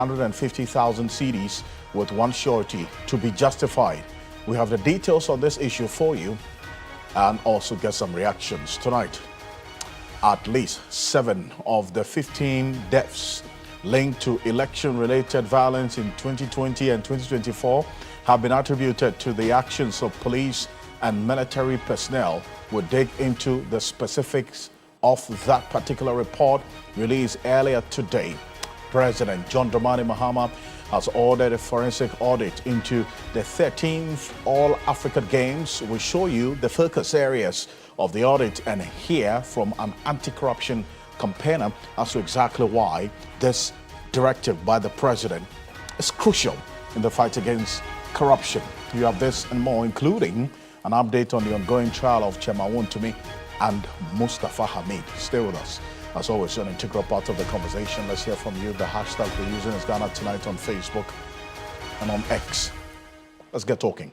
150,000 cedis with one surety to be justified. We have the details on this issue for you and also get some reactions tonight. At least 7 of the 15 deaths linked to election-related violence in 2020 and 2024 have been attributed to the actions of police and military personnel. We'll dig into the specifics of that particular report released earlier today. President John Dramani Mahama has ordered a forensic audit into the 13th All-African Games. We'll show you the focus areas of the audit and hear from an anti-corruption campaigner as to exactly why this directive by the president is crucial in the fight against corruption. You have this and more, including an update on the ongoing trial of Chairman Wontumi and Mustafa Hamid. Stay with us. As always, an integral part of the conversation. Let's hear from you. The hashtag we're using is Ghana Tonight on Facebook and on X. Let's get talking.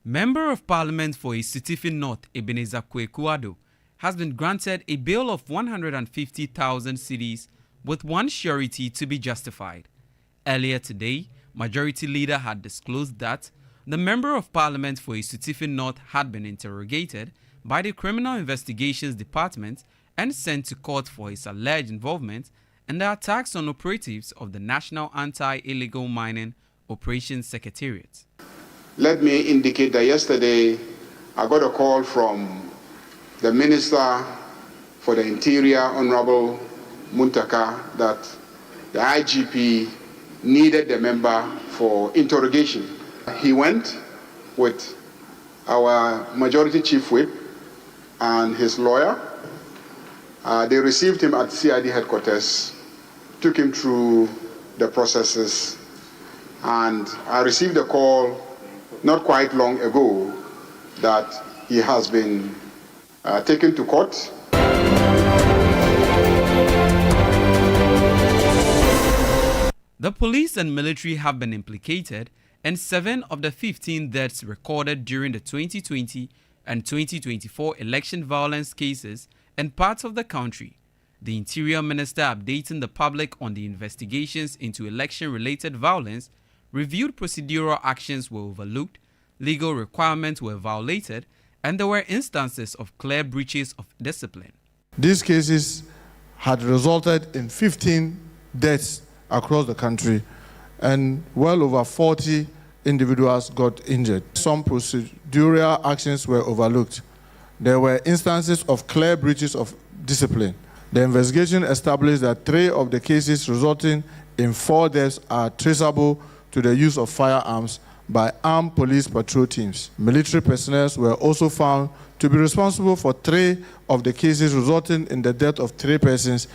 Member of Parliament for Isitifi North, Ebenezer Kwekuado, has been granted a bail of 150,000 cedis with one surety to be justified. Earlier today, Majority Leader had disclosed that the Member of Parliament for Isitifi North had been interrogated by the Criminal Investigations Department and sent to court for his alleged involvement in the attacks on operatives of the National Anti-Illegal Mining Operations Secretariat. Let me indicate that yesterday I got a call from the Minister for the Interior, Honorable Muntaka, that the IGP needed the member for interrogation. He went with our Majority Chief Whip and his lawyer. They received him at CID headquarters, took him through the processes, and I received a call not quite long ago that he has been taken to court. The police and military have been implicated in 7 of the 15 deaths recorded during the 2020 and 2024 election violence cases in parts of the country. The Interior Minister, updating the public on the investigations into election-related violence, reviewed procedural actions were overlooked, legal requirements were violated, and there were instances of clear breaches of discipline. These cases had resulted in 15 deaths across the country, and well over 40 individuals got injured. Some procedural actions were overlooked. There were instances of clear breaches of discipline. The investigation established that 3 of the cases resulting in 4 deaths are traceable to the use of firearms by armed police patrol teams. Military personnel were also found to be responsible for 3 of the cases resulting in the death of 3 persons.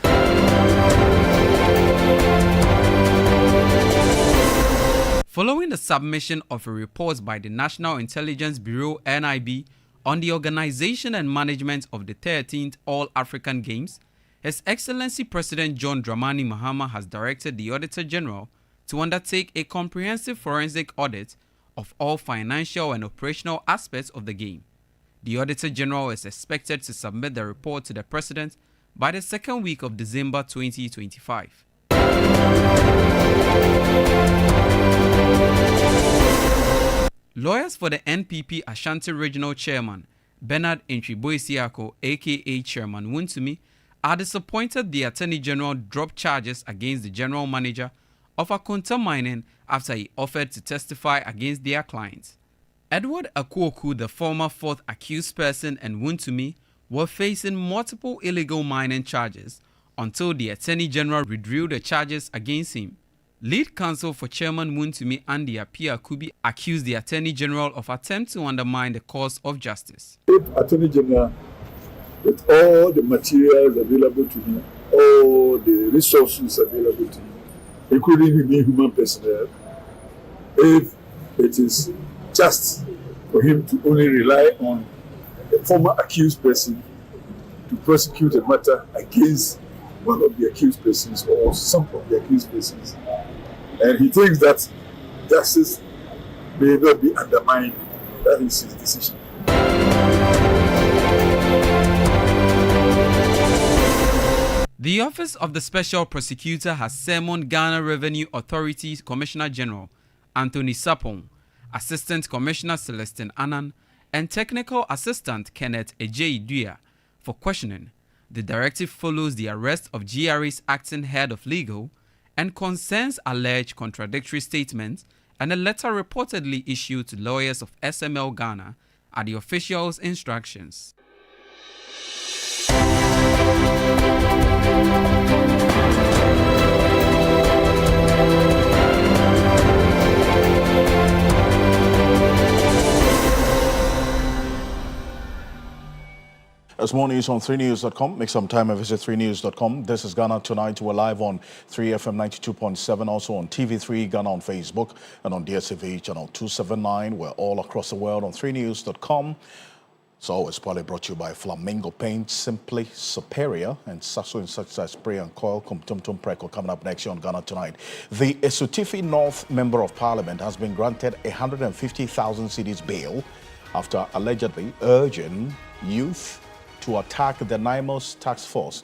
Following the submission of a report by the National Intelligence Bureau (NIB) on the organization and management of the 13th All-African Games, His Excellency President John Dramani Mahama has directed the Auditor General to undertake a comprehensive forensic audit of all financial and operational aspects of the game. The Auditor General is expected to submit the report to the President by the 2nd week of December 2025. Lawyers for the NPP Ashanti Regional Chairman, Bernard Ntriboisiako, aka Chairman Wontumi, are disappointed the Attorney General dropped charges against the General Manager of Akonta Mining after he offered to testify against their clients. Edward Akwoku, the former 4th accused person, and Wontumi were facing multiple illegal mining charges until the Attorney General withdrew the charges against him. Lead counsel for Chairman Wontumi, Andy Apia Kubi, accused the Attorney General of attempt to undermine the cause of justice. If Attorney General, with all the materials available to him, all the resources available to him, including human personnel, if it is just for him to only rely on a former accused person to prosecute a matter against one of the accused persons or some of the accused persons. And he thinks that justice may not be undermined. That is his decision. The Office of the Special Prosecutor has summoned Ghana Revenue Authority Commissioner General Anthony Sapong, Assistant Commissioner Celestine Annan, and Technical Assistant Kenneth Ejei-Dua for questioning. The directive follows the arrest of GRA's acting head of legal and concerns alleged contradictory statements and a letter reportedly issued to lawyers of SML Ghana at the official's instructions. There's more news on 3news.com. Make some time and visit 3news.com. This is Ghana Tonight. We're live on 3FM 92.7, also on TV3 Ghana on Facebook and on DSTV channel 279. We're all across the world on 3news.com. So it's probably brought to you by Flamingo Paint, Simply Superior, and Sasso Insecticide Spray and Coil, Tum Preco, coming up next year on Ghana Tonight. The Esutifi North Member of Parliament has been granted 150,000 cedis bail after allegedly urging youth to attack the NIMOS task force.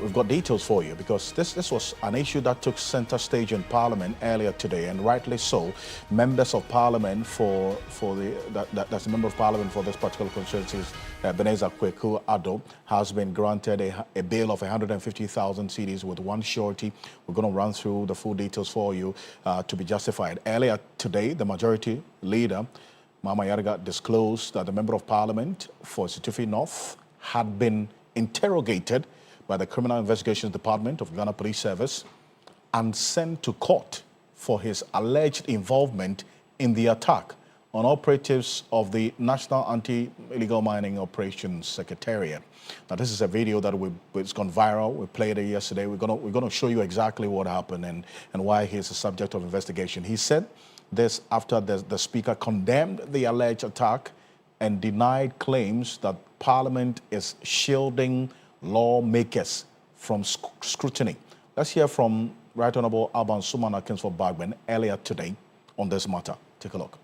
We've got details for you because this was an issue that took center stage in Parliament earlier today, and rightly so. Members of Parliament that's a member of Parliament for this particular constituency, Beneza Kweku Ado, has been granted a bail of 150,000 cedis with one surety. We're going to run through the full details for you to be justified. Earlier today, the majority leader, Mama Yarga, disclosed that the member of Parliament for Esutifi North had been interrogated by the Criminal Investigations Department of Ghana Police Service and sent to court for his alleged involvement in the attack on operatives of the National Anti-Illegal Mining Operations Secretariat. Now, this is a video that it's gone viral. We played it yesterday. We're gonna show you exactly what happened and why he's the subject of investigation. He said this after the speaker condemned the alleged attack and denied claims that Parliament is shielding lawmakers from scrutiny. Let's hear from Right Honourable Alban Sumana Kingsford Bagman earlier today on this matter. Take a look.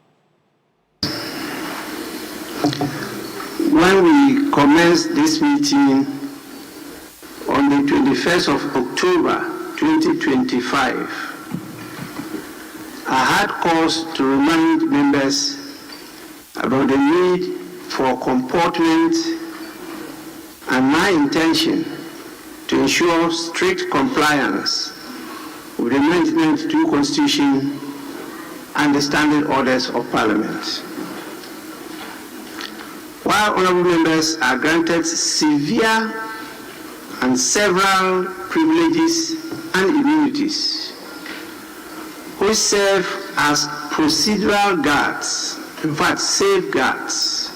When we commenced this meeting on the 21st of October 2025, I had cause to remind members about the need for comportment and my intention to ensure strict compliance with the 1992 Constitution and the standing orders of Parliament. While honourable members are granted severe and several privileges and immunities, which serve as procedural guards, in fact safeguards,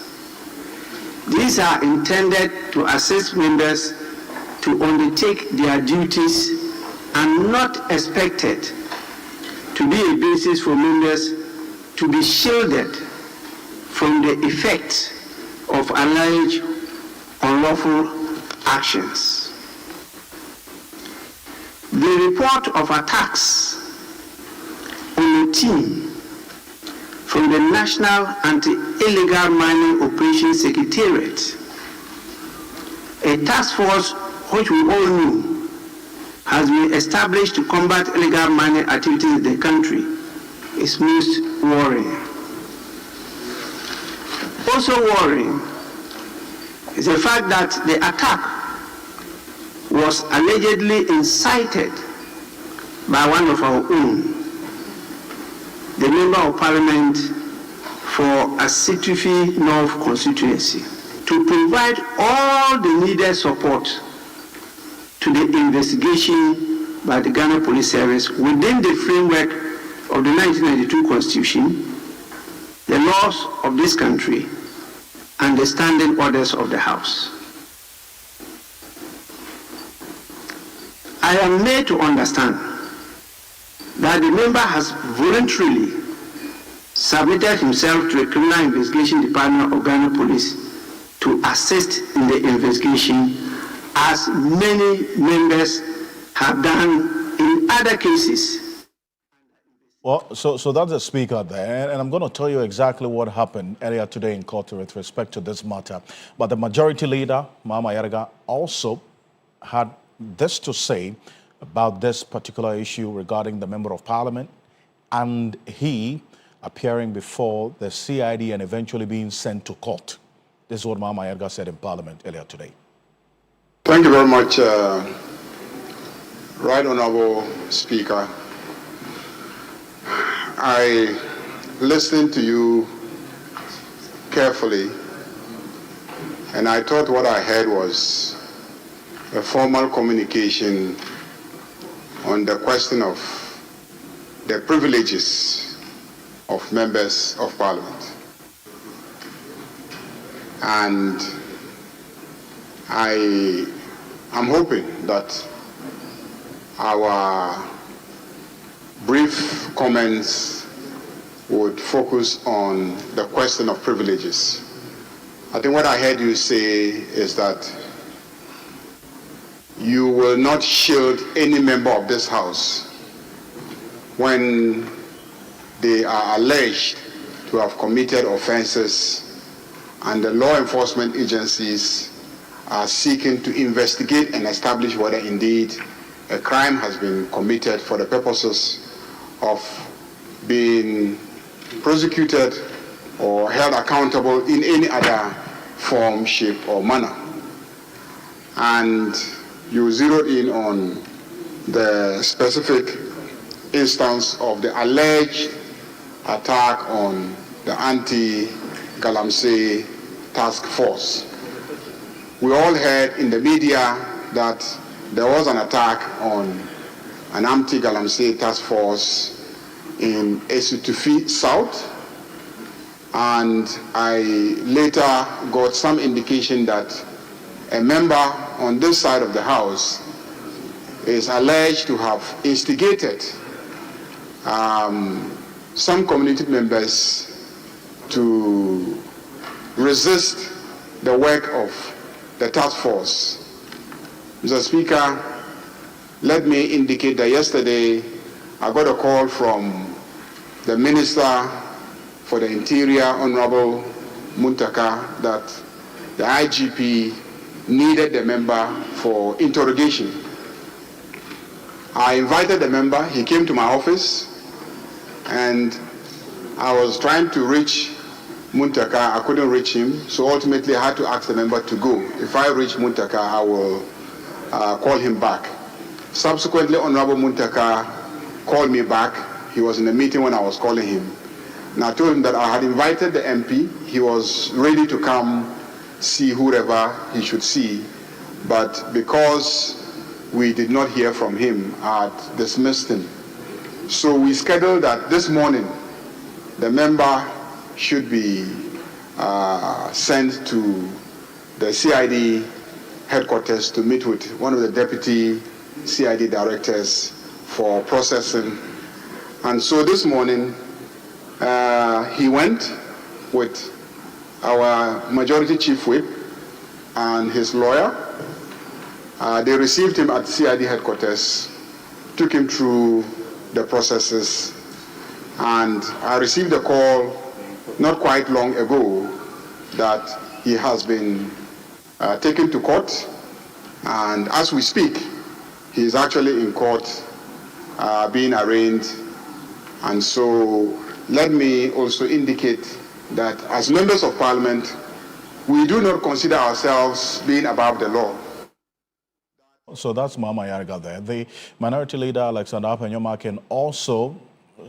these are intended to assist members to undertake their duties and not expected to be a basis for members to be shielded from the effect of alleged unlawful actions. The report of attacks on the team from the National Anti-Illegal Mining Operations Secretariat, a task force which we all knew has been established to combat illegal mining activities in the country, is most worrying. Also worrying is the fact that the attack was allegedly incited by one of our own, the Member of Parliament for Esutifi North constituency, to provide all the needed support to the investigation by the Ghana Police Service within the framework of the 1992 Constitution, the laws of this country, and the standing orders of the House. I am made to understand that the member has voluntarily submitted himself to the Criminal Investigation Department of Ghana Police to assist in the investigation, as many members have done in other cases. Well, so that's the speaker there, and I'm going to tell you exactly what happened earlier today in court with respect to this matter. But the majority leader, Mama Yarga, also had this to say about this particular issue regarding the Member of Parliament and he appearing before the CID and eventually being sent to court. This is what Mama Yarga said in Parliament earlier today. Thank you very much, Right Honorable Speaker. I listened to you carefully, and I thought what I heard was a formal communication on the question of the privileges of members of Parliament. And I am hoping that our brief comments would focus on the question of privileges. I think what I heard you say is that you will not shield any member of this House when they are alleged to have committed offenses and the law enforcement agencies are seeking to investigate and establish whether indeed a crime has been committed for the purposes of being prosecuted or held accountable in any other form, shape, or manner. And you zeroed in on the specific instance of the alleged attack on the anti-Galamsey task force. We all heard in the media that there was an attack on an anti-Galamsey task force in Esutufi South, and I later got some indication that a member on this side of the House is alleged to have instigated some community members to resist the work of the task force. Mr. Speaker, let me indicate that yesterday I got a call from the Minister for the Interior, Honorable Muntaka, that the IGP needed the member for interrogation. I invited the member, he came to my office, and I was trying to reach Muntaka, I couldn't reach him, so ultimately I had to ask the member to go. If I reach Muntaka, I will call him back. Subsequently, Honorable Muntaka called me back. He was in a meeting when I was calling him. And I told him that I had invited the MP. He was ready to come see whoever he should see. But because we did not hear from him, I had dismissed him. So we scheduled that this morning the member should be sent to the CID headquarters to meet with one of the deputy CID directors for processing. And so this morning, he went with our majority chief whip and his lawyer. They received him at CID headquarters, took him through the processes, and I received a call not quite long ago that he has been taken to court, and as we speak, he is actually in court being arraigned. And so let me also indicate that as members of Parliament, we do not consider ourselves being above the law. So that's Mama Yarga there. The minority leader, Alexander Apenyomakin, also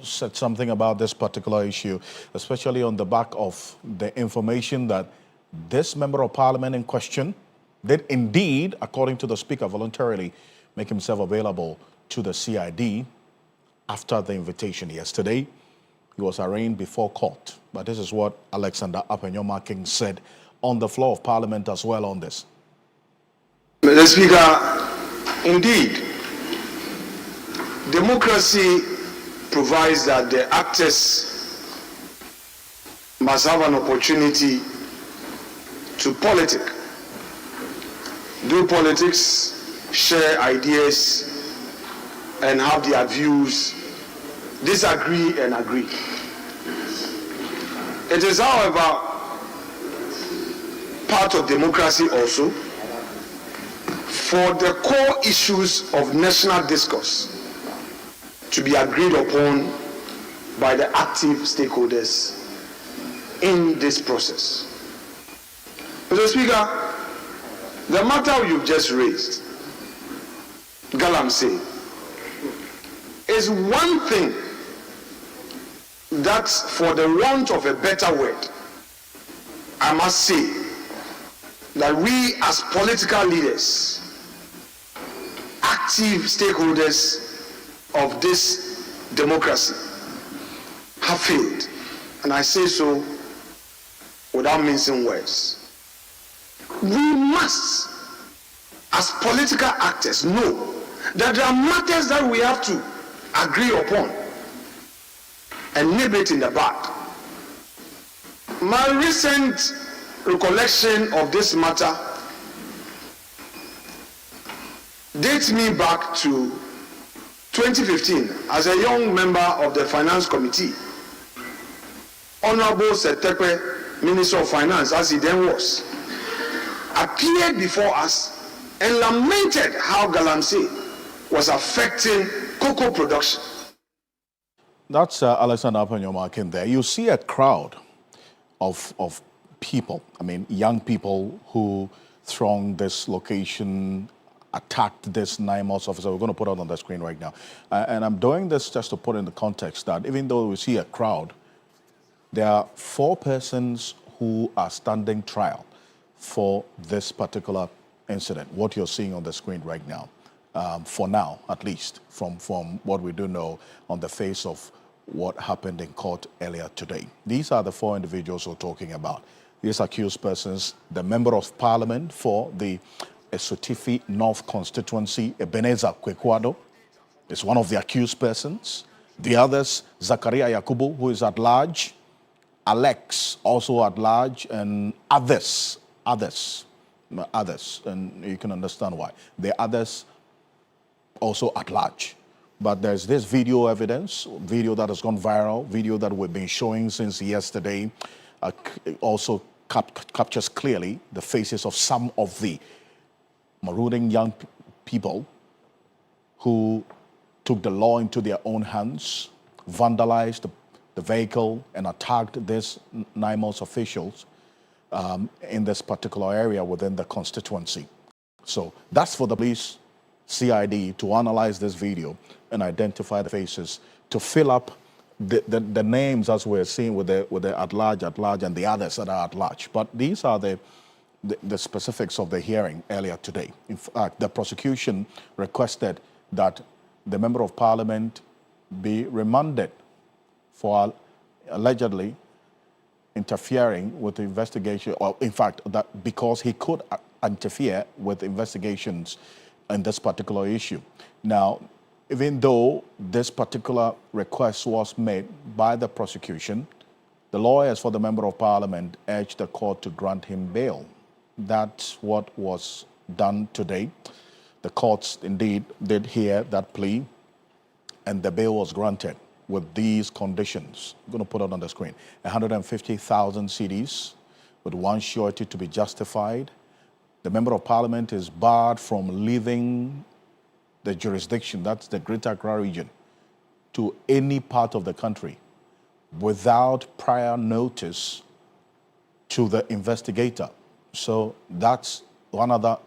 said something about this particular issue, especially on the back of the information that this member of Parliament in question did indeed, according to the Speaker, voluntarily make himself available to the CID after the invitation yesterday. He was arraigned before court. But this is what Alexander Apenyomakin said on the floor of Parliament as well on this. Mr. Speaker, indeed, democracy provides that the actors must have an opportunity to politic, do politics, share ideas, and have their views, disagree and agree. It is, however, part of democracy also for the core issues of national discourse to be agreed upon by the active stakeholders in this process. Mr. Speaker, the matter you've just raised, Galamsey, is one thing that, for the want of a better word, I must say that we as political leaders, active stakeholders of this democracy, have failed. And I say so without mincing words. We must, as political actors, know that there are matters that we have to agree upon and nib it in the bud. My recent recollection of this matter dates me back to 2015 as a young member of the Finance Committee. Honorable Setepe, Minister of Finance, as he then was, appeared before us and lamented how Galamsey was affecting cocoa production. That's Alexander Apanyomak in there. You see a crowd of people, I mean, young people who thronged this location, attacked this NIMOS officer. We're going to put it on the screen right now. And I'm doing this just to put in the context that even though we see a crowd, there are 4 persons who are standing trial for this particular incident, what you're seeing on the screen right now. For now, at least, from what we do know on the face of what happened in court earlier today. These are the 4 individuals we're talking about. These accused persons, the Member of Parliament for the Esotifi North Constituency, Ebenezer Kwekwado, is one of the accused persons. The others, Zakaria Yakubu, who is at large, Alex, also at large, and others, and you can understand why. The others also at large. But there's this video evidence, video that has gone viral, video that we've been showing since yesterday, also captures clearly the faces of some of the marauding young people who took the law into their own hands, vandalized the vehicle, and attacked these NIMOS officials in this particular area within the constituency. So that's for the police, CID, to analyze this video and identify the faces, to fill up the names as we're seeing with the at large, and the others that are at large. But these are the specifics of the hearing earlier today. In fact, the prosecution requested that the Member of Parliament be remanded for allegedly interfering with the investigation, or in fact, that because he could interfere with investigations in this particular issue. Now, even though this particular request was made by the prosecution, the lawyers for the Member of Parliament urged the court to grant him bail. That's what was done today. The courts indeed did hear that plea, and the bail was granted with these conditions. I'm going to put it on the screen. 150,000 cedis with one surety to be justified. The Member of Parliament is barred from leaving the jurisdiction, that's the Greater Accra region, to any part of the country without prior notice to the investigator. So that's one other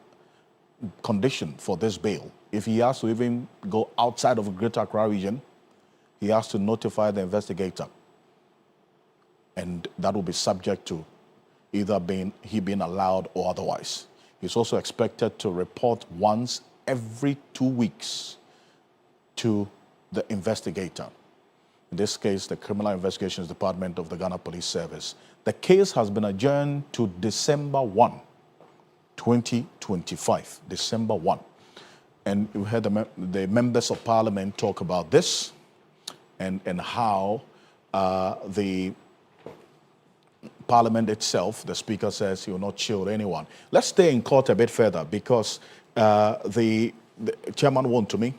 condition for this bail. If he has to even go outside of the Greater Accra region, he has to notify the investigator. And that will be subject to either he being allowed or otherwise. He's also expected to report once every 2 weeks to the investigator. In this case, the Criminal Investigations Department of the Ghana Police Service. The case has been adjourned to December 1, 2025, December 1. And we heard the members of Parliament talk about this and how the Parliament itself, the Speaker says he will not shield anyone. Let's stay in court a bit further because the Chairman Wontumi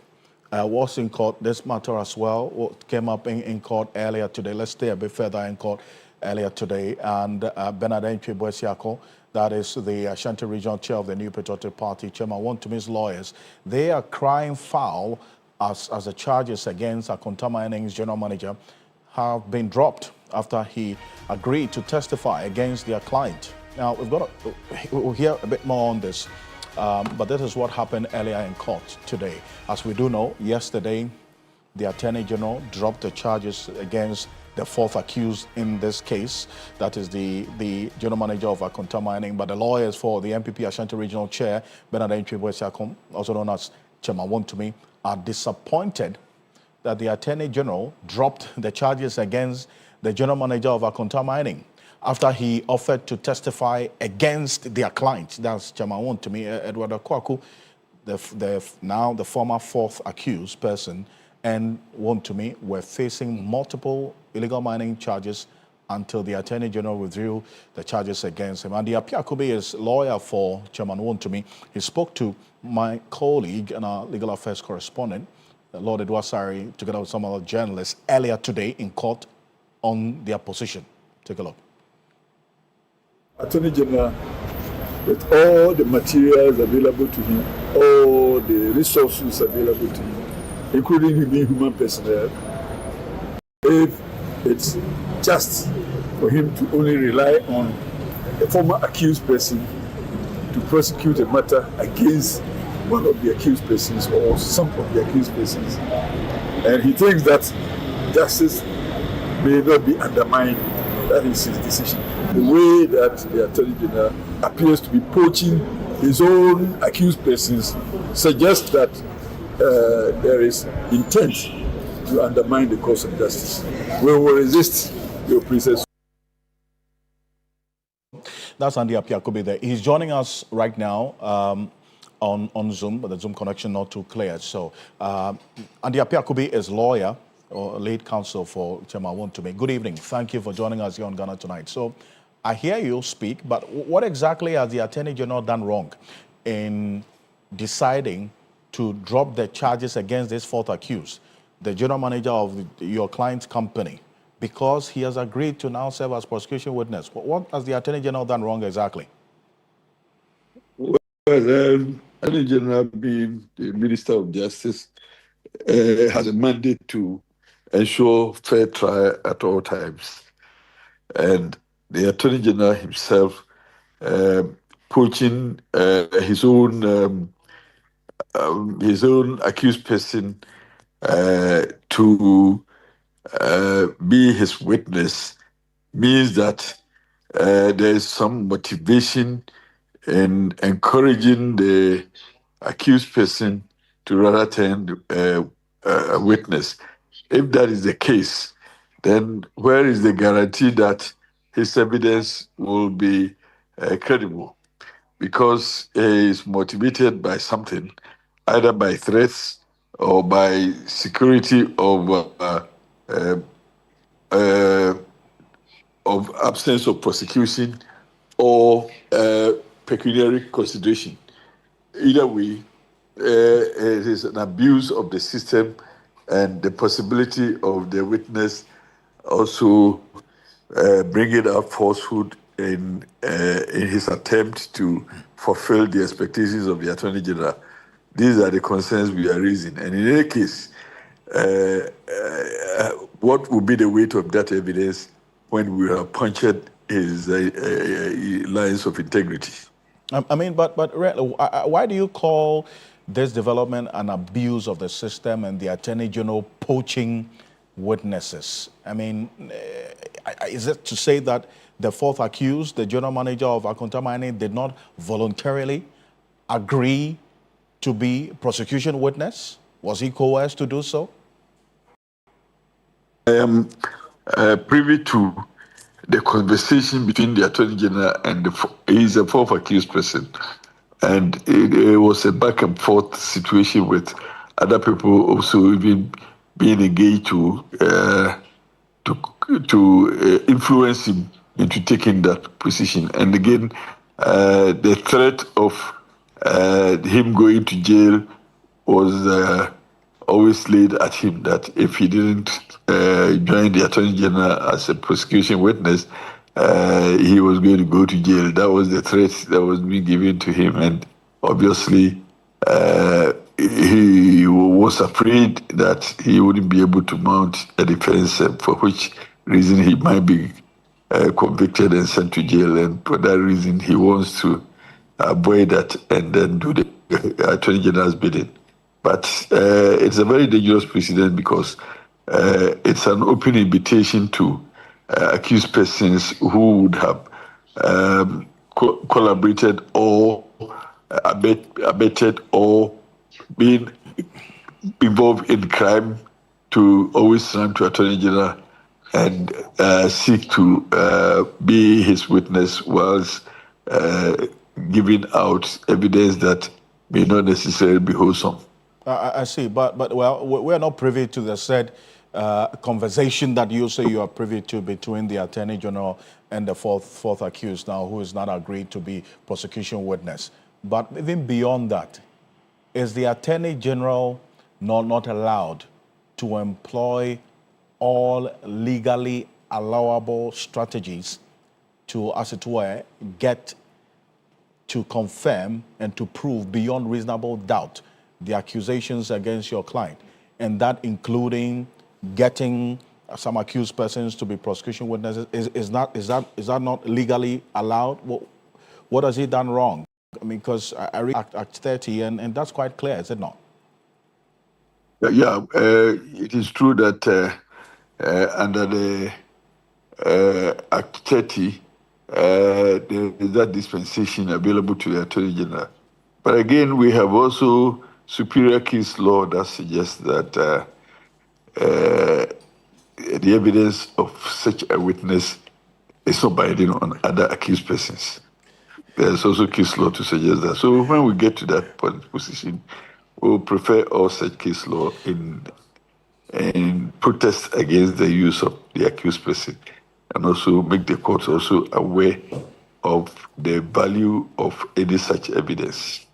was in court. This matter as well what came up in court earlier today. Let's stay a bit further in court earlier today. And Bernard Entry-Boesiako, that is the Ashanti Regional Chair of the New Patriotic Party, Chairman Wontumi's lawyers, they are crying foul as the charges against Akonta Mining's general manager have been dropped after he agreed to testify against their client. Now, we'll hear a bit more on this, but this is what happened earlier in court today. As we do know, yesterday, the Attorney General dropped the charges against the fourth accused in this case, that is the general manager of Akonta Mining, but the lawyers for the NPP Ashanti Regional Chair, Bernard Entry-Boesiako, also known as Chairman Wontumi, are disappointed that the Attorney General dropped the charges against the general manager of Akonta Mining after he offered to testify against their client. That's Chairman Wontumi, Edward Akwaku, now the former fourth accused person, and Wontumi were facing multiple illegal mining charges until the Attorney General withdrew the charges against him. And the Apiakubi is lawyer for Chairman Wontumi. He spoke to my colleague and our legal affairs correspondent, Lord Edwasari, together with some other journalists earlier today in court on their position. Take a look. Attorney General, with all the materials available to him, all the resources available to him, including human personnel, if it's just for him to only rely on a former accused person to prosecute a matter against one of the accused persons or some of the accused persons, and he thinks that justice may not be undermined. That is his decision. The way that the Attorney General appears to be poaching his own accused persons suggests that there is intent to undermine the cause of justice. We will resist your princess. That's Andy Apiakubi there. He's joining us right now on Zoom, but the Zoom connection not too clear. So Andy Apiakubi is lawyer or lead counsel for Chairman Wontumi. Good evening. Thank you for joining us here on Ghana Tonight. So I hear you speak, but what exactly has the Attorney General done wrong in deciding to drop the charges against this fourth accused, the general manager of your client's company, because he has agreed to now serve as prosecution witness? What has the Attorney General done wrong exactly? Well, Attorney General, being the Minister of Justice, has a mandate to ensure fair trial at all times. And the Attorney General himself poaching his own accused person to be his witness means that there is some motivation in encouraging the accused person to rather turn a witness. If that is the case, then where is the guarantee that his evidence will be credible? Because he is motivated by something, either by threats or by security of absence of prosecution or pecuniary consideration. Either way, it is an abuse of the system and the possibility of the witness also bringing up falsehood in his attempt to fulfill the expectations of the Attorney General. These are the concerns we are raising. And in any case, what will be the weight of that evidence when we have punctured his lines of integrity? I mean, but why do you call this development an abuse of the system and the Attorney General poaching witnesses? I mean, is it to say that the fourth accused, the general manager of Akonta Mining, did not voluntarily agree to be prosecution witness? Was he coerced to do so? I am privy to the conversation between the Attorney General and he's a fourth accused person. And it was a back and forth situation with other people also even being engaged to influence him into taking that position. And again, the threat of him going to jail was always laid at him, that if he didn't join the Attorney General as a prosecution witness, he was going to go to jail. That was the threat that was being given to him. And obviously, he was afraid that he wouldn't be able to mount a defense, for which reason he might be convicted and sent to jail. And for that reason, he wants to avoid that and then do the Attorney General's bidding. But it's a very dangerous precedent because it's an open invitation to accused persons who would have collaborated or abetted or been involved in crime to always run to Attorney General and seek to be his witness whilst giving out evidence that may not necessarily be wholesome. I see, but well, we're not privy to the said conversation that you say you are privy to between the Attorney General and the fourth accused now, who is not agreed to be prosecution witness. But even beyond that, is the Attorney General not allowed to employ all legally allowable strategies to, as it were, get to confirm and to prove beyond reasonable doubt the accusations against your client, and that including getting some accused persons to be prosecution witnesses? Is that not legally allowed? What has he done wrong? I mean, because I read Act 30, and that's quite clear, is it not? Yeah, it is true that under the Act 30, there is that dispensation available to the Attorney General. But again, we have also superior case law that suggests that the evidence of such a witness is not binding on other accused persons. There's also case law to suggest that. So when we get to that position, we'll prefer all such case law in protest against the use of the accused person, and also make the courts also aware of the value of any such evidence.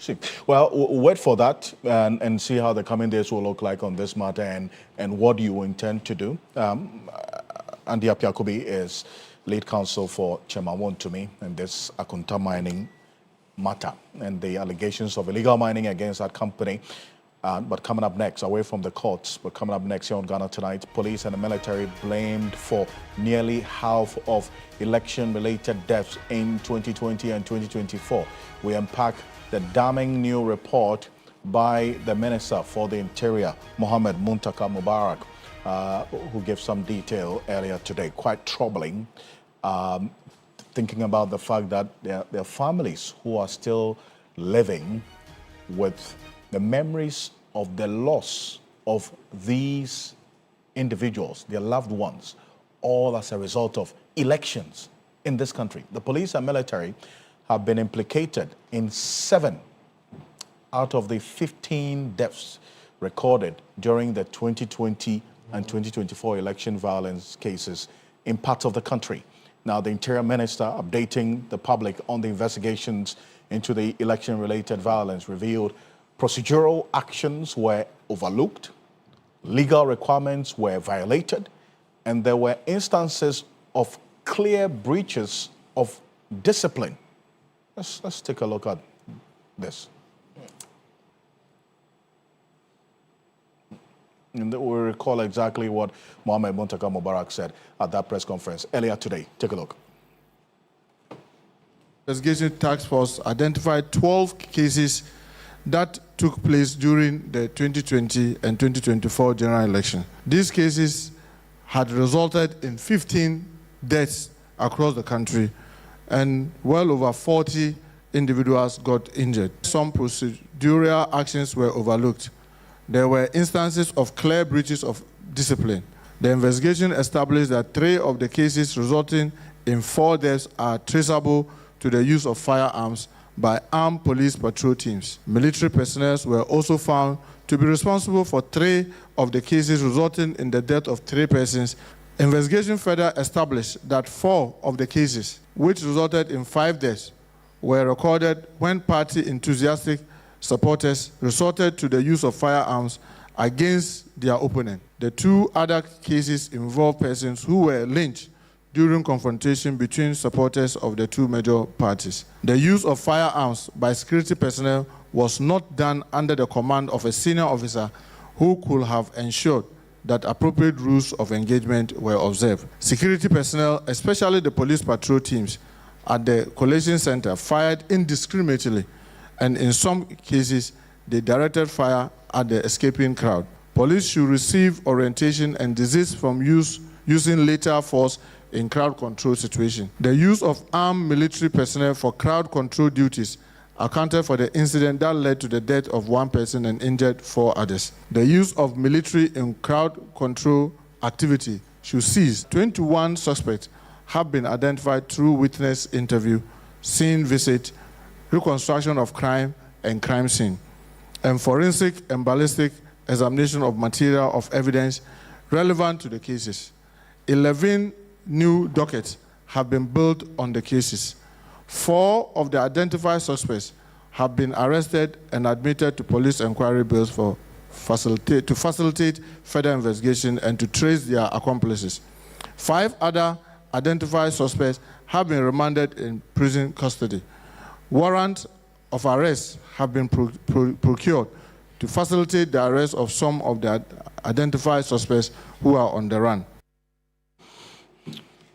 See. Well, wait for that and see how the coming days will look like on this matter and what you intend to do. Andy Apiakobi is lead counsel for Chairman Wontumi in this Akunta mining matter and the allegations of illegal mining against that company. But coming up next, away from the courts, but coming up next here on Ghana Tonight, police and the military blamed for nearly half of election-related deaths in 2020 and 2024. We unpack the damning new report by the Minister for the Interior, Mohammed Muntaka Mubarak, who gave some detail earlier today. Quite troubling, thinking about the fact that there are families who are still living with the memories of the loss of these individuals, their loved ones, all as a result of elections in this country. The police and military have been implicated in 7 out of the 15 deaths recorded during the 2020 and 2024 election violence cases in parts of the country. Now, the Interior Minister, updating the public on the investigations into the election-related violence, revealed procedural actions were overlooked, legal requirements were violated, and there were instances of clear breaches of discipline. Let's take a look at this. And we'll recall exactly what Mohammed Muntaka Mubarak said at that press conference earlier today. Take a look. Investigation Task Force identified 12 cases that took place during the 2020 and 2024 general election. These cases had resulted in 15 deaths across the country, and well over 40 individuals got injured. Some procedural actions were overlooked. There were instances of clear breaches of discipline. The investigation established that 3 of the cases resulting in 4 deaths are traceable to the use of firearms by armed police patrol teams. Military personnel were also found to be responsible for 3 of the cases resulting in the death of 3 persons Investigation further established that 4 of the cases, which resulted in 5 deaths, were recorded when party enthusiastic supporters resorted to the use of firearms against their opponent. The 2 other cases involved persons who were lynched during confrontation between supporters of the 2 major parties. The use of firearms by security personnel was not done under the command of a senior officer who could have ensured that appropriate rules of engagement were observed. Security personnel, especially the police patrol teams at the collation center, fired indiscriminately, and in some cases, they directed fire at the escaping crowd. Police should receive orientation and desist from using lethal force in crowd control situations. The use of armed military personnel for crowd control duties accounted for the incident that led to the death of 1 person and injured 4 others. The use of military in crowd control activity should cease. 21 suspects have been identified through witness interview, scene visit, reconstruction of crime and crime scene, and forensic and ballistic examination of material of evidence relevant to the cases. 11 new dockets have been built on the cases. 4 of the identified suspects have been arrested and admitted to police inquiry bills to facilitate further investigation and to trace their accomplices. 5 other identified suspects have been remanded in prison custody. Warrants of arrest have been procured to facilitate the arrest of some of the identified suspects who are on the run.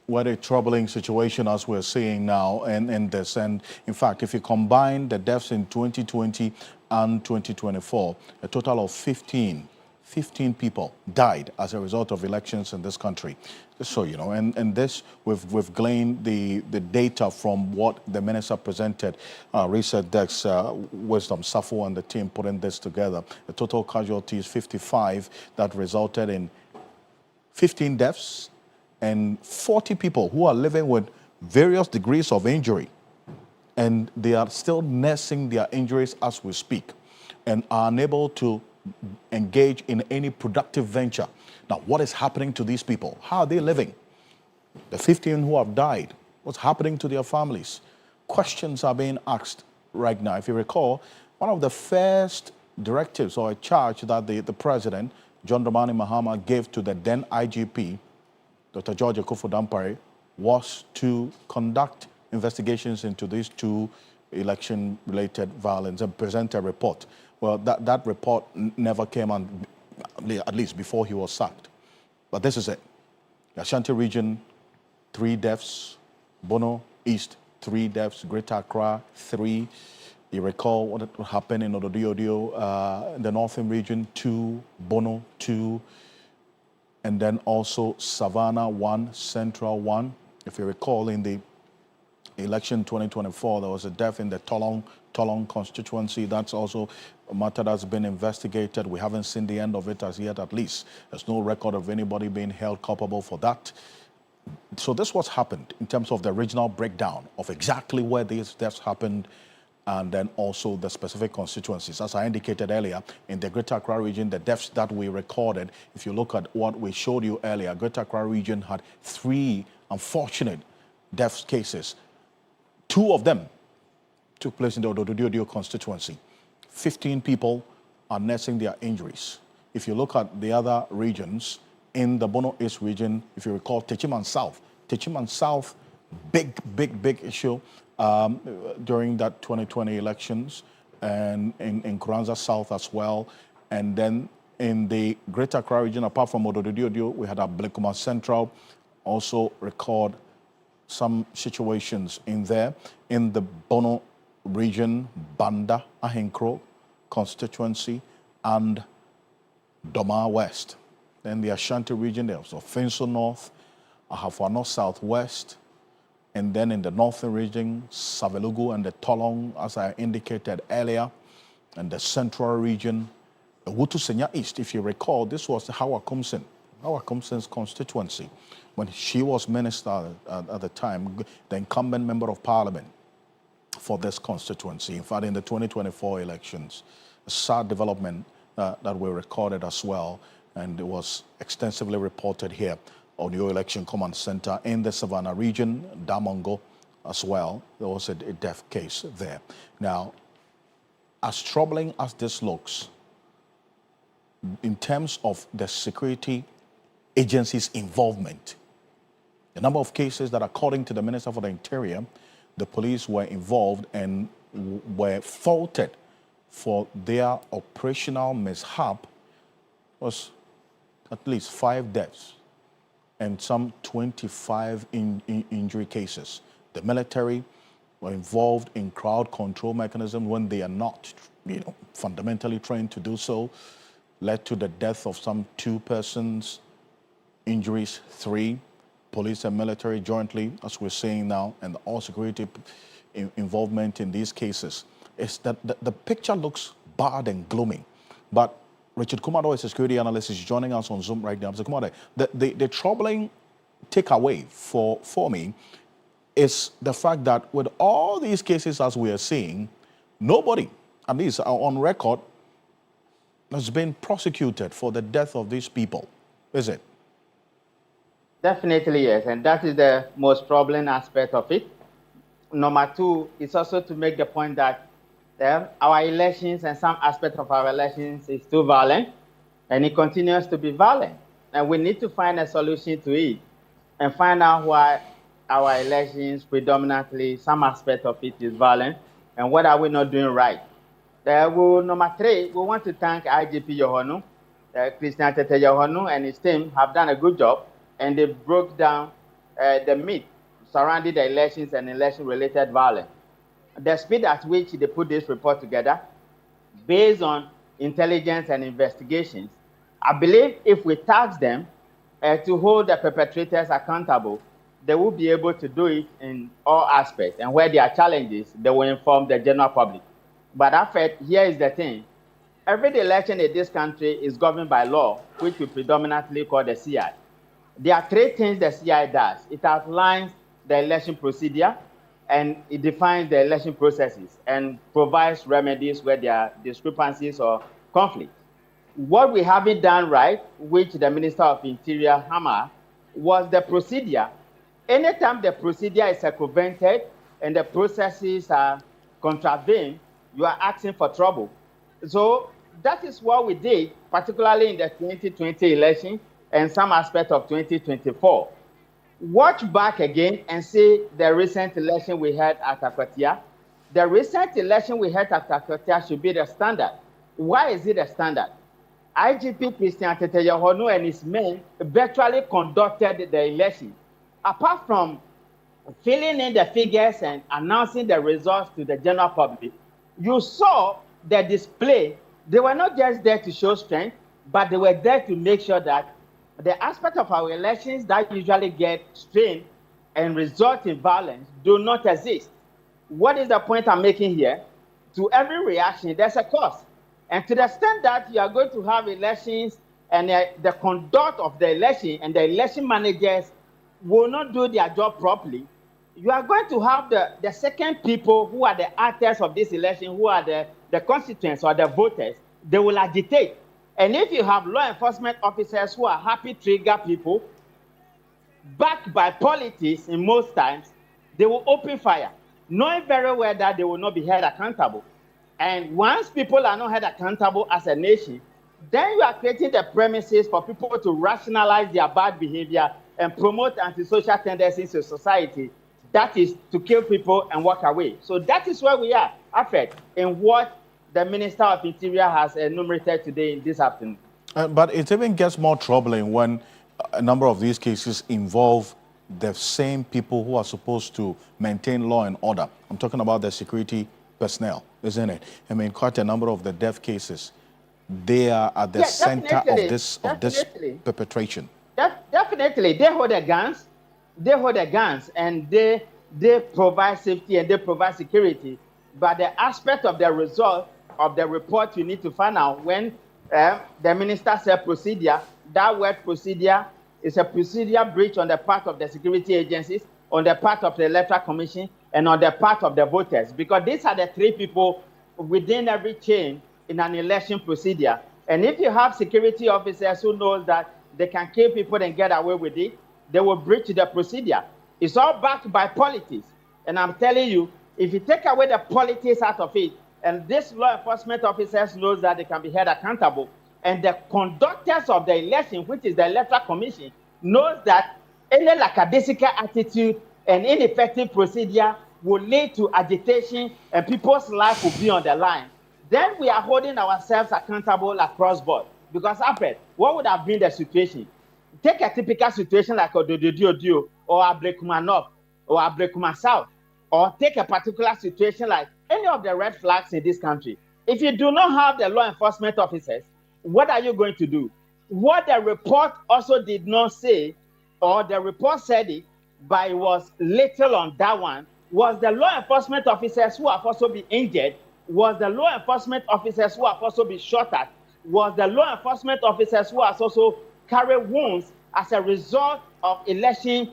What a troubling situation as we're seeing now in this. And in fact, if you combine the deaths in 2020 and 2024, a total of 15 people died as a result of elections in this country. So, you know, and this, we've gleaned the data from what the minister presented, Research Desk, Wisdom Safo and the team putting this together. The total casualties, 55, that resulted in 15 deaths and 40 people who are living with various degrees of injury. And they are still nursing their injuries as we speak and are unable to engage in any productive venture. Now, what is happening to these people? How are they living? The 15 who have died, what's happening to their families? Questions are being asked right now. If you recall, one of the first directives or a charge that the president, John Dramani Mahama, gave to the then IGP, Dr. George Akufo-Dampare, was to conduct investigations into these 2 election-related violence and present a report. Well, that report never came on, at least before he was sacked. But this is it. The Ashanti region, 3 deaths. Bono East, 3 deaths. Greater Accra, 3. You recall what happened in Ododio, in the northern region, 2. Bono, 2. And then also Savannah, 1. Central, 1. If you recall, in the election 2024, there was a death in the Tolong constituency. That's also a matter that's been investigated. We haven't seen the end of it as yet, at least. There's no record of anybody being held culpable for that. So this was happened in terms of the regional breakdown of exactly where these deaths happened and then also the specific constituencies. As I indicated earlier, in the Greater Accra region, the deaths that we recorded, if you look at what we showed you earlier, Greater Accra region had 3 unfortunate death cases. 2 of them took place in the Ododio constituency. 15 people are nursing their injuries. If you look at the other regions, in the Bono East region, if you recall, Techiman South, big issue during that 2020 elections, and in Kuranza South as well. And then in the Greater Accra region, apart from Ododio, we had Ablekuma Central also record some situations in there. In the Bono region, Banda, Ahenkro constituency, and Doma West. Then the Ashanti region, there was Finso North, Ahafua Southwest, and then in the northern region, Savelugu and the Tolong, as I indicated earlier, and the central region, the Wutu Senya East. If you recall, this was Hawa Kumsen's constituency. When she was minister at the time, the incumbent member of parliament for this constituency. In fact, in the 2024 elections, a sad development that we recorded as well, and it was extensively reported here Onyo Election Command Center in the Savannah region, Damongo as well. There was a death case there. Now, as troubling as this looks, in terms of the security agency's involvement, the number of cases that, according to the Minister for the Interior, the police were involved and were faulted for their operational mishap was at least 5 deaths and some 25 injury cases. The military were involved in crowd control mechanism when they are not, fundamentally trained to do so, led to the death of some 2 persons, injuries 3, police and military jointly, as we're saying now, and all security involvement in these cases. Is that the picture looks bad and gloomy. But Richard Kumado, a security analyst, is joining us on Zoom right now. Mr. Kumado, the troubling takeaway for me is the fact that with all these cases as we are seeing, nobody, at least on record, has been prosecuted for the death of these people, is it? Definitely, yes. And that is the most troubling aspect of it. Number 2 is also to make the point that our elections and some aspect of our elections is too violent, and it continues to be violent. And we need to find a solution to it and find out why our elections predominantly, some aspect of it is violent, and what are we not doing right. Number 3, we want to thank IGP Yohonu, Christian Tete Yohonu and his team have done a good job, and they broke down the myth surrounding the elections and election-related violence. The speed at which they put this report together, based on intelligence and investigations, I believe if we task them to hold the perpetrators accountable, they will be able to do it in all aspects. And where there are challenges, they will inform the general public. But Alfred, here is the thing. Every election in this country is governed by law, which we predominantly call the CI. There are 3 things the CI does. It outlines the election procedure, and it defines the election processes and provides remedies where there are discrepancies or conflicts. What we haven't done right, which the Minister of Interior hammered, was the procedure. Anytime the procedure is circumvented and the processes are contravened, you are asking for trouble. So that is what we did, particularly in the 2020 election and some aspect of 2024. Watch back again and see the recent election we had at Akwatia. The recent election we had at Akwatia should be the standard. Why is it a standard? IGP Christian Tete Yohonu and his men virtually conducted the election. Apart from filling in the figures and announcing the results to the general public, you saw the display. They were not just there to show strength, but they were there to make sure that the aspect of our elections that usually get strained and result in violence do not exist. What is the point I'm making here? To every reaction, there's a cost. And to the extent that you are going to have elections and the conduct of the election and the election managers will not do their job properly, you are going to have the second people who are the actors of this election, who are the constituents or the voters, they will agitate. And if you have law enforcement officers who are happy trigger people, backed by politics in most times, they will open fire, knowing very well that they will not be held accountable. And once people are not held accountable as a nation, then you are creating the premises for people to rationalize their bad behavior and promote antisocial tendencies in society. That is to kill people and walk away. So that is where we are, Alfred, in what the Minister of Interior has enumerated today this afternoon. But it even gets more troubling when a number of these cases involve the same people who are supposed to maintain law and order. I'm talking about the security personnel, isn't it? I mean, quite a number of the death cases, they are at the center of this perpetration. Definitely, they hold the guns. They hold the guns, and they provide safety and they provide security. But the aspect of the result of the report, you need to find out when the minister said procedure. That word procedure is a procedure breach on the part of the security agencies, on the part of the Electoral Commission, and on the part of the voters. Because these are the 3 people within every chain in an election procedure. And if you have security officers who knows that they can kill people and get away with it, they will breach the procedure. It's all backed by politics. And I'm telling you, if you take away the politics out of it, and these law enforcement officers knows that they can be held accountable, and the conductors of the election, which is the Electoral Commission, knows that any lackadaisical attitude and ineffective procedure will lead to agitation and people's life will be on the line. Then we are holding ourselves accountable across board. Because Alfred, what would have been the situation? Take a typical situation like Odododio or Ablekuma North or Ablekuma South, or take a particular situation like any of the red flags in this country. If you do not have the law enforcement officers, what are you going to do? What the report also did not say, or the report said it, but it was little on that one, was the law enforcement officers who have also been injured, was the law enforcement officers who have also been shot at, was the law enforcement officers who have also carried wounds as a result of election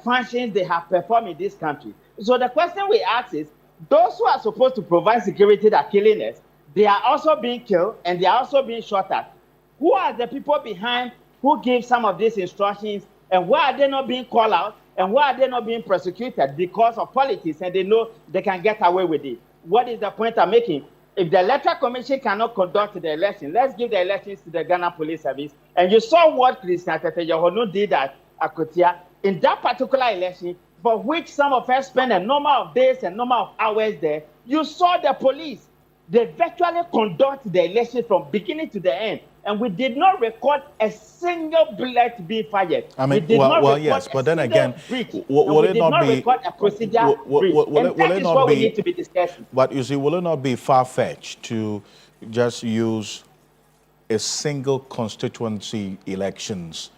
functions they have performed in this country. So the question we ask is, those who are supposed to provide security that are killing us, they are also being killed and they are also being shot at. Who are the people behind who give some of these instructions, and why are they not being called out, and why are they not being prosecuted? Because of politics, and they know they can get away with it. What is the point I'm making? If the Electoral Commission cannot conduct the election, let's give the elections to the Ghana Police Service. And you saw what Christian Tete Yohono did at Akotia in that particular election, for which some of us spent a number of days and number of hours there. You saw the police. They virtually conduct the election from beginning to the end. And we did not record a single bullet being fired. I mean, well, yes, but then again, will it not be record a procedure will it not be, we need to be discussing. But you see, will it not be far-fetched to just use a single constituency elections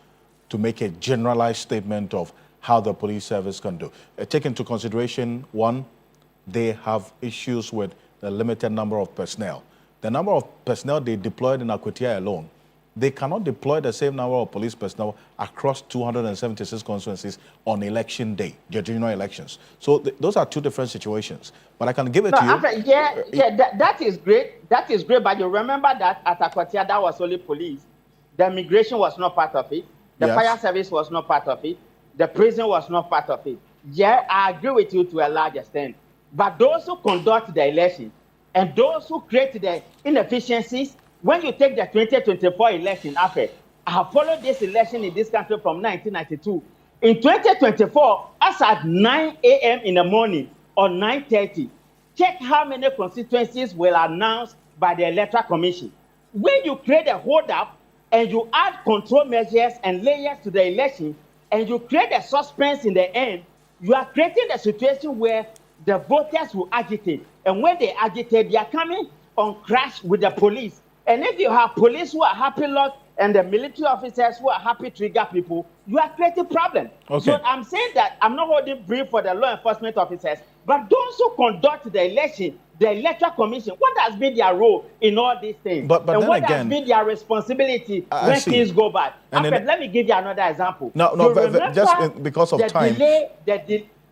to make a generalized statement of how the police service can do? Take into consideration, one, they have issues with the limited number of personnel. The number of personnel they deployed in Akwatia alone, they cannot deploy the same number of police personnel across 276 constituencies on election day, the general elections. So those are two different situations. But I can give it to you. That is great. That is great. But you remember that at Akwatia, that was only police. The immigration was not part of it. The fire service was not part of it. The prison was not part of it. Yeah, I agree with you to a large extent. But those who conduct the election, and those who create the inefficiencies, when you take the 2024 election, I have followed this election in this country from 1992. In 2024, as at 9 a.m. in the morning or 9:30, check how many constituencies were announced by the Electoral Commission. When you create a hold-up and you add control measures and layers to the election, and you create a suspense in the end, you are creating a situation where the voters will agitate. And when they agitate, they are coming on crash with the police. And if you have police who are happy lot and the military officers who are happy trigger people, you are creating problems. Okay. So I'm saying that I'm not holding brief for the law enforcement officers, but those who conduct the election, the Electoral Commission, what has been their role in all these things? But and then what again, has been their responsibility when things go bad? Alfred, let me give you another example. Because of time.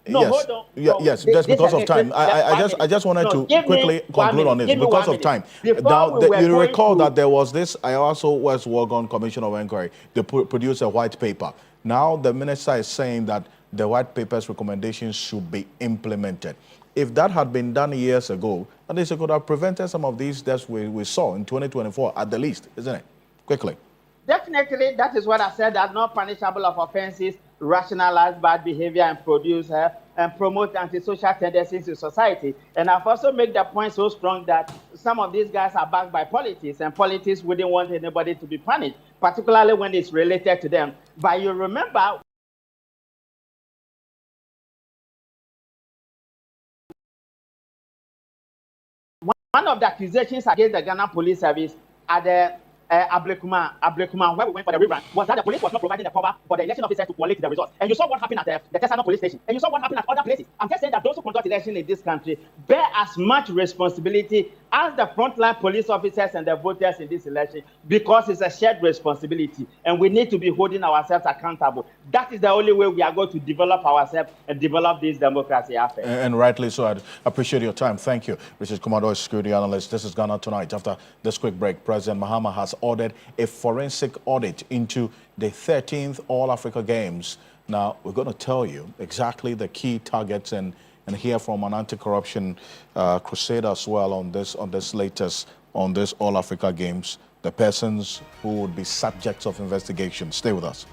Hold on. Yes, just because of time. I just wanted to quickly conclude on this because of time. Now, you recall that there was this IASO West Worgon Commission of Inquiry. They produced a white paper. Now, the minister is saying that the white paper's recommendations should be implemented. If that had been done years ago, at least it could have prevented some of these deaths we saw in 2024, at the least, isn't it? Quickly. Definitely, that is what I said, that not punishable of offenses, rationalize bad behavior and produce and promote antisocial tendencies in society. And I've also made the point so strong that some of these guys are backed by politics, and politics wouldn't want anybody to be punished, particularly when it's related to them. But you remember, one of the accusations against the Ghana Police Service at the Ablekuma, where we went for the rerun, was that the police was not providing the cover for the election officers to collect the results. And you saw what happened at the Tesano police station. And you saw what happened at other places. I'm just saying that those who conduct election in this country bear as much responsibility as the frontline police officers and the voters in this election, because it's a shared responsibility. And we need to be holding ourselves accountable. That is the only way we are going to develop ourselves and develop this democracy after. And rightly so. I appreciate your time. Thank you, Richard Commodore, security analyst. This is Ghana Tonight. After this quick break, President Mahama has ordered a forensic audit into the 13th All-Africa Games. Now, we're going to tell you exactly the key targets and hear from an anti-corruption crusade as well on this All Africa Games, the persons who would be subjects of investigation. Stay with us.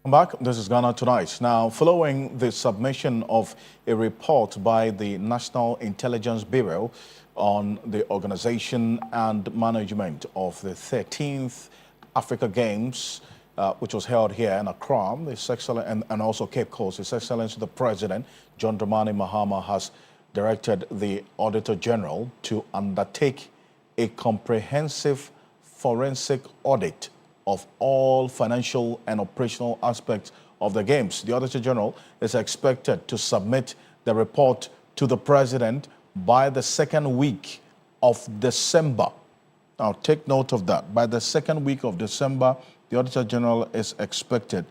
Welcome back. This is Ghana Tonight. Now, following the submission of a report by the National Intelligence Bureau on the organization and management of the 13th Africa Games, which was held here in Accra, His Excellency, and also Cape Coast, His Excellency the President, John Dramani Mahama, has directed the Auditor General to undertake a comprehensive forensic audit of all financial and operational aspects of the games. The Auditor General is expected to submit the report to the President by the second week of December. Now, take note of that. By the second week of December, the Auditor General is expected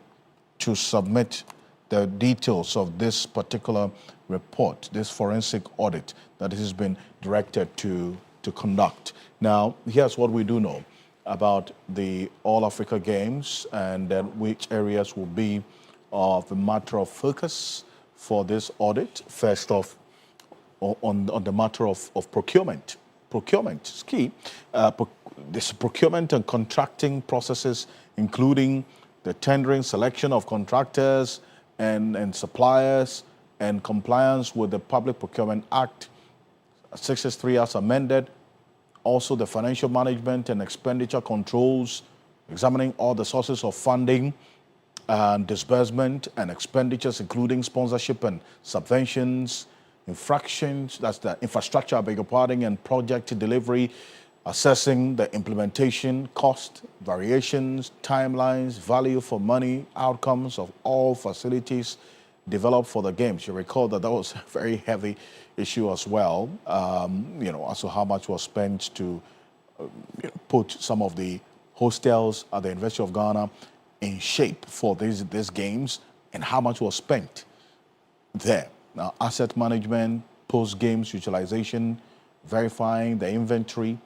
to submit the details of this particular report, this forensic audit that has been directed to conduct. Now, here's what we do know about the All Africa Games and then which areas will be of the matter of focus for this audit. First off, on the matter of procurement. Procurement is key. This procurement and contracting processes, including the tendering, selection of contractors and suppliers, and compliance with the Public Procurement Act 663 as amended. Also, the financial management and expenditure controls, examining all the sources of funding and disbursement and expenditures, including sponsorship and subventions, infractions, that's the infrastructure, I beg your pardon, and project delivery, assessing the implementation, cost, variations, timelines, value for money, outcomes of all facilities developed for the games. You recall that that was a very heavy issue as well, as to how much was spent to put some of the hostels at the University of Ghana in shape for these games, and how much was spent there. Now, asset management, post-games utilization, verifying the inventory,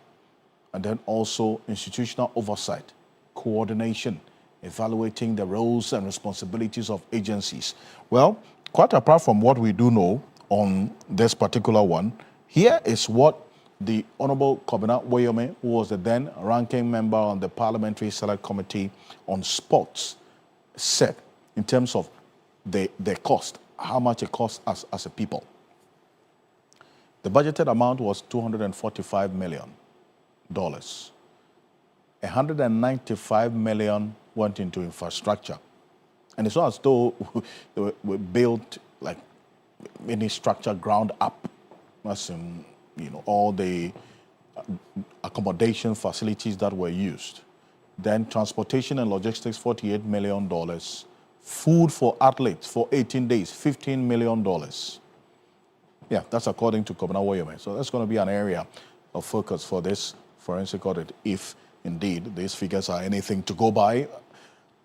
and then also institutional oversight, coordination, evaluating the roles and responsibilities of agencies. Well, quite apart from what we do know on this particular one, here is what the Honorable Kobina Woyome, who was the then ranking member on the Parliamentary Select Committee on Sports, said in terms of the cost, how much it costs us as a people. The budgeted amount was $245 million. $195 million went into infrastructure. And it's not as though we built like any structure ground up, as in, all the accommodation facilities that were used. Then transportation and logistics, $48 million. Food for athletes for 18 days, $15 million. Yeah, that's according to Kobina Woyome. So that's going to be an area of focus for this forensic audit, if indeed these figures are anything to go by.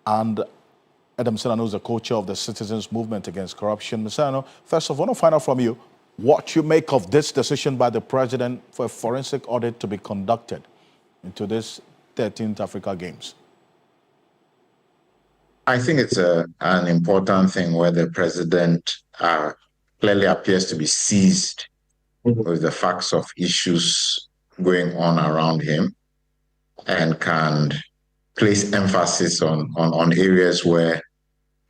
And Adam Senano is the co-chair of the Citizens Movement Against Corruption. Mr. Senano, first of all, I want to find out from you what you make of this decision by the president for a forensic audit to be conducted into this 13th Africa Games. I think it's an important thing where the president clearly appears to be seized with the facts of issues going on around him and can place emphasis on areas where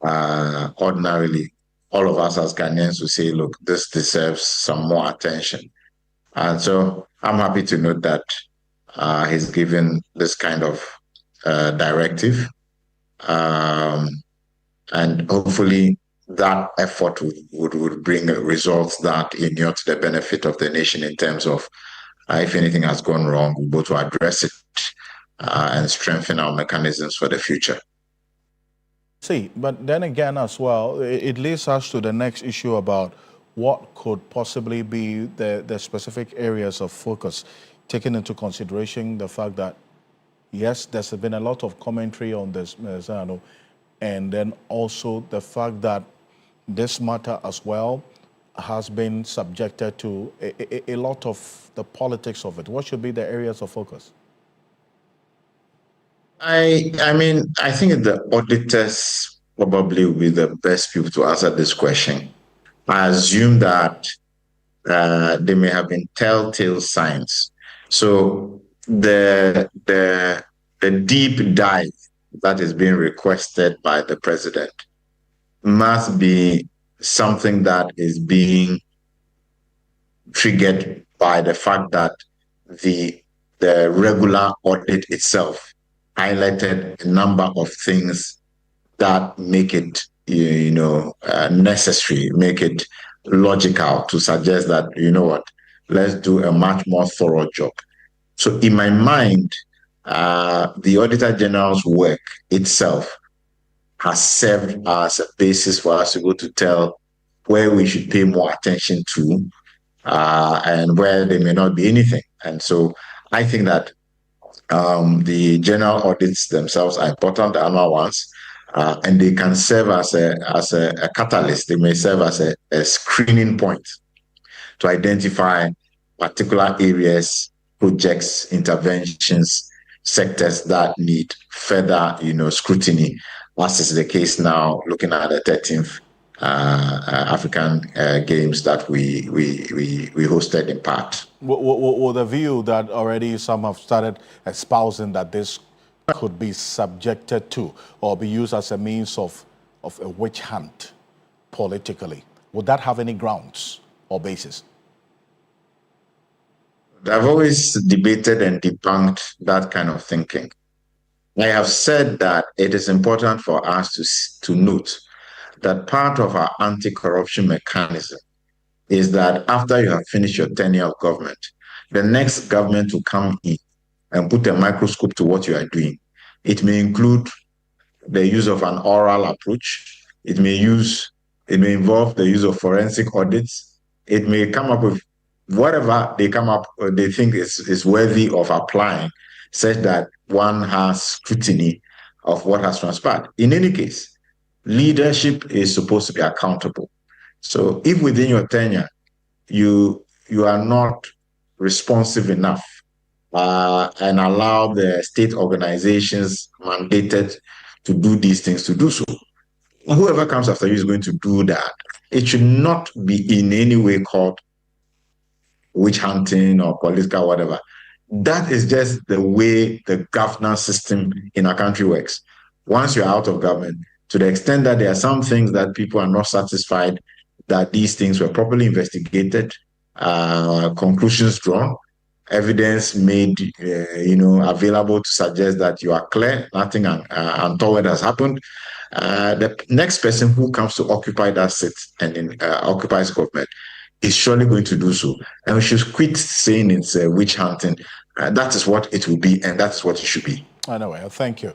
ordinarily all of us as Ghanaians would say, look, this deserves some more attention. And so I'm happy to note that he's given this kind of directive. And hopefully that effort would bring results that inure to the benefit of the nation in terms of if anything has gone wrong, we'll be able to address it and strengthen our mechanisms for the future. See, but then again as well, it leads us to the next issue about what could possibly be the specific areas of focus, taking into consideration the fact that, yes, there's been a lot of commentary on this, and then also the fact that this matter as well has been subjected to a lot of the politics of it. What should be the areas of focus? I mean, I think the auditors probably will be the best people to answer this question. I assume that there may have been telltale signs. So the deep dive that is being requested by the president must be something that is being triggered by the fact that the regular audit itself highlighted a number of things that make it necessary, make it logical to suggest that, let's do a much more thorough job. So in my mind, the Auditor General's work itself has served as a basis for us to go to tell where we should pay more attention to and where there may not be anything. And so I think that the general audits themselves are important, the annual ones, and they can serve as a catalyst. They may serve as a screening point to identify particular areas, projects, interventions, sectors that need further, scrutiny, as is the case now, looking at the 13th African Games that we hosted in part. With the view that already some have started espousing that this could be subjected to or be used as a means of a witch hunt politically, would that have any grounds or basis? I've always debated and debunked that kind of thinking. I have said that it is important for us to note that part of our anti-corruption mechanism is that after you have finished your tenure of government, the next government will come in and put a microscope to what you are doing. It may include the use of an oral approach. It may involve the use of forensic audits. It may come up with whatever they think is worthy of applying, such that one has scrutiny of what has transpired. In any case, leadership is supposed to be accountable. So if within your tenure, you are not responsive enough and allow the state organizations mandated to do these things to do so, whoever comes after you is going to do that. It should not be in any way called witch hunting or political whatever. That is just the way the governance system in our country works. Once you're out of government, to the extent that there are some things that people are not satisfied that these things were properly investigated, conclusions drawn, evidence made available to suggest that you are clear, nothing untoward has happened, the next person who comes to occupy that seat and occupies government is surely going to do so. And we should quit saying it's witch hunting. That is what it will be, and that's what it should be. Anyway, thank you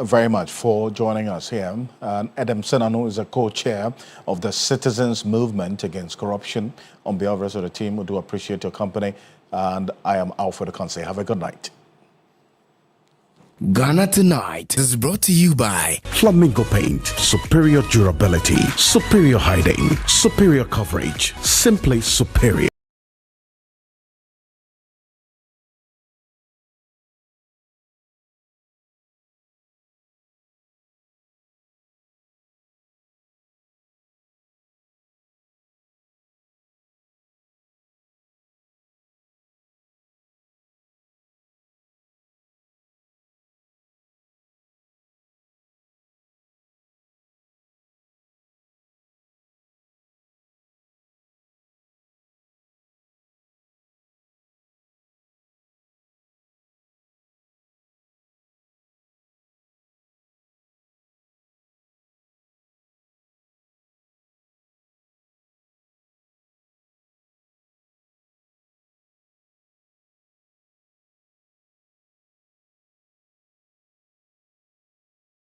very much for joining us here. Adam Senanu is a co-chair of the Citizens Movement Against Corruption. On behalf of the rest of the team, we do appreciate your company. And I am Alfred Ocansey. Have a good night. Ghana Tonight is brought to you by Flamingo Paint. Superior durability, superior hiding, superior coverage, simply superior.